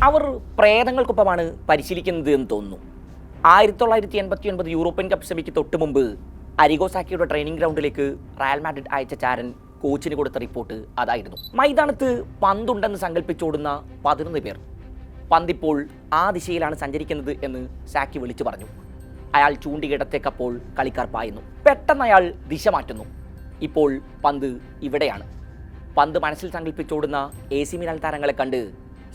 അവർ പ്രേതങ്ങൾക്കൊപ്പമാണ് പരിശീലിക്കുന്നത് എന്ന് തോന്നുന്നു. 1989 European cup സെമിക്ക് തൊട്ട് മുമ്പ് അരിഗോ സാക്കിയുടെ ട്രെയിനിങ് ഗ്രൗണ്ടിലേക്ക് റയൽ മാഡ്രിഡ് അയച്ച ചാരൻ കോച്ചിന് കൊടുത്ത റിപ്പോർട്ട് അതായിരുന്നു. മൈതാനത്ത് പന്തുണ്ടെന്ന് സങ്കല്പിച്ചോടുന്ന 11 പേർ. പന്തിപ്പോൾ ആ ദിശയിലാണ് സഞ്ചരിക്കുന്നത് എന്ന് സാക്കി വിളിച്ചു പറഞ്ഞു. അയാൾ ചൂണ്ടിയിടത്തേക്കപ്പോൾ കളിക്കാർ പായുന്നു. പെട്ടെന്ന് അയാൾ ദിശ മാറ്റുന്നു. ഇപ്പോൾ പന്ത് ഇവിടെയാണ്. പന്ത് മനസ്സിൽ സങ്കല്പിച്ചോടുന്ന AC മിലാൻ താരങ്ങളെ കണ്ട്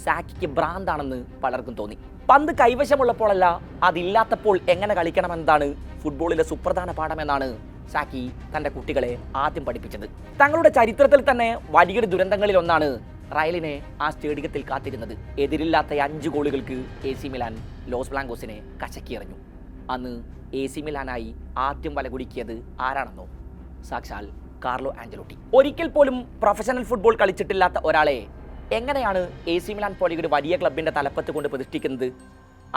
സാക്കിക്ക് ഭ്രാന്താണെന്ന് പലർക്കും തോന്നി. പന്ത് കൈവശമുള്ളപ്പോഴല്ല, അതില്ലാത്തപ്പോൾ എങ്ങനെ കളിക്കണമെന്നതാണ് ഫുട്ബോളിലെ സുപ്രധാന പാഠമെന്നാണ് സാക്കി തൻ്റെ കുട്ടികളെ ആദ്യം പഠിപ്പിച്ചത്. തങ്ങളുടെ ചരിത്രത്തിൽ തന്നെ വലിയൊരു ദുരന്തങ്ങളിൽ ഒന്നാണ് റയലിനെ ആ സ്റ്റേഡിയത്തിൽ കാത്തിരുന്നത്. എതിരില്ലാത്ത 5 ഗോളുകൾക്ക് AC മിലാൻ ലോസ് ബ്ലാങ്കോസിനെ കശക്കിയെറിഞ്ഞു. അന്ന് AC മിലാനായി ആദ്യം വലകുലുക്കിയത് ആരാണെന്നോ? സാക്ഷാൽ കാർലോ ആഞ്ചലോട്ടി. ഒരിക്കൽ പോലും പ്രൊഫഷണൽ ഫുട്ബോൾ കളിച്ചിട്ടില്ലാത്ത ഒരാളെ എങ്ങനെയാണ് AC മിലാൻ പോലെ ഒരു വലിയ ക്ലബിൻ്റെ തലപ്പത്ത് കൊണ്ട് പ്രതിഷ്ഠിക്കുന്നത്?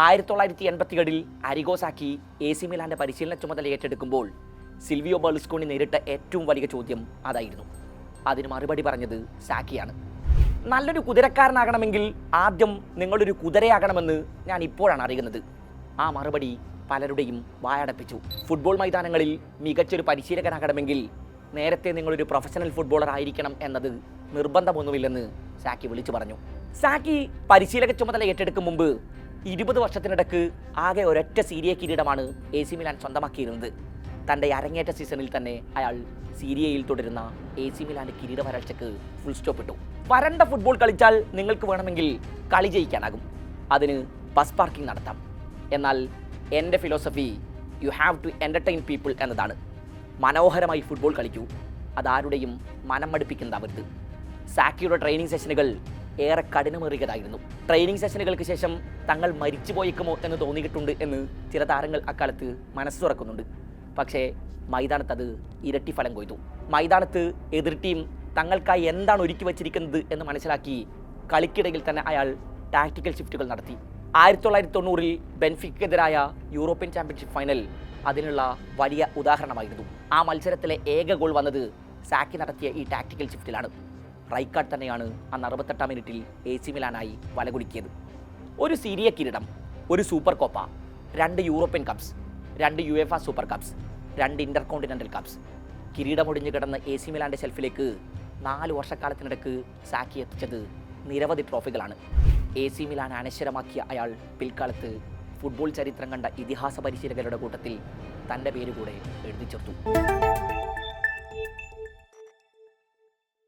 1987 അരിഗോ സാക്കി AC മിലാൻ്റെ പരിശീലന ചുമതല ഏറ്റെടുക്കുമ്പോൾ സിൽവിയോ ബെർലുസ്കോണി നേരിട്ട ഏറ്റവും വലിയ ചോദ്യം അതായിരുന്നു. അതിന് മറുപടി പറഞ്ഞത് സാക്കിയാണ്. നല്ലൊരു കുതിരക്കാരനാകണമെങ്കിൽ ആദ്യം നിങ്ങളൊരു കുതിരയാകണമെന്ന് ഞാൻ ഇപ്പോഴാണ് അറിയുന്നത്. ആ മറുപടി പലരുടെയും വായടപ്പിച്ചു. ഫുട്ബോൾ മൈതാനങ്ങളിൽ മികച്ചൊരു പരിശീലകനാകണമെങ്കിൽ നേരത്തെ നിങ്ങളൊരു പ്രൊഫഷണൽ ഫുട്ബോളർ ആയിരിക്കണം എന്നത് നിർബന്ധമൊന്നുമില്ലെന്ന് സാക്കി വിളിച്ചു പറഞ്ഞു. സാക്കി പരിശീലക ചുമതല ഏറ്റെടുക്കും മുമ്പ് 20 വർഷത്തിനിടക്ക് ആകെ ഒരൊറ്റ സീരിയ കിരീടമാണ് AC മിലാൻ സ്വന്തമാക്കിയിരുന്നത്. തൻ്റെ അരങ്ങേറ്റ സീസണിൽ തന്നെ അയാൾ സീരിയയിൽ തുടരുന്ന AC മിലാൻ്റെ കിരീട വരൾച്ചയ്ക്ക് ഫുൾ സ്റ്റോപ്പ് ഇട്ടു. വരണ്ട ഫുട്ബോൾ കളിച്ചാൽ നിങ്ങൾക്ക് വേണമെങ്കിൽ കളി ജയിക്കാനാകും. അതിന് ബസ് പാർക്കിംഗ് നടത്താം. എന്നാൽ എൻ്റെ philosophy you have to entertain people എന്നതാണ്. മനോഹരമായി ഫുട്ബോൾ കളിക്കൂ, അതാരുടെയും മനം മടുപ്പിക്കുന്നതാവരുത്. സാക്കിയുടെ ട്രെയിനിങ് സെഷനുകൾ ഏറെ കഠിനമേറിയതായിരുന്നു. ട്രെയിനിങ് സെഷനുകൾക്ക് ശേഷം തങ്ങൾ മരിച്ചു പോയേക്കുമോ എന്ന് തോന്നിയിട്ടുണ്ട് എന്ന് ചില താരങ്ങൾ അക്കാലത്ത് മനസ്സ് തുറക്കുന്നുണ്ട്. പക്ഷേ മൈതാനത്ത് അത് ഇരട്ടി ഫലം കൊയ്തു. മൈതാനത്ത് എതിർ ടീം തങ്ങൾക്കായി എന്താണ് ഒരുക്കി വച്ചിരിക്കുന്നത് എന്ന് മനസ്സിലാക്കി കളിക്കിടയിൽ തന്നെ അയാൾ ടാക്ടിക്കൽ ഷിഫ്റ്റുകൾ നടത്തി. 1990 ബെൻഫിക്കെതിരായ യൂറോപ്യൻ ചാമ്പ്യൻഷിപ്പ് ഫൈനൽ അതിനുള്ള വലിയ ഉദാഹരണമായിരുന്നു. ആ മത്സരത്തിലെ ഏക ഗോൾ വന്നത് സാക്കി നടത്തിയ ഈ ടാക്ടിക്കൽ ഷിഫ്റ്റിലാണ്. റൈക്കാർഡ് തന്നെയാണ് അന്ന് 68-ാം മിനിറ്റിൽ AC മിലാനായി വലകുലുക്കിയത്. ഒരു സീരിയ കിരീടം, ഒരു super Coppa, 2 European cups, 2 UEFA super cups, 2 intercontinental cups. കിരീടമൊടിഞ്ഞു കിടന്ന AC മിലാൻ്റെ ഷെൽഫിലേക്ക് 4 വർഷക്കാലത്തിനിടക്ക് സാക്കി എത്തിച്ചത് നിരവധി ട്രോഫികളാണ്. AC മിലാൻ അനശ്വരമാക്കിയ അയാൾ പിൽക്കാലത്ത് ഫുട്ബോൾ ചരിത്രം കണ്ട ഇതിഹാസ പരിശീലകരുടെ കൂട്ടത്തിൽ തൻ്റെ പേര് കൂടെ എഴുതി ചേർത്തു.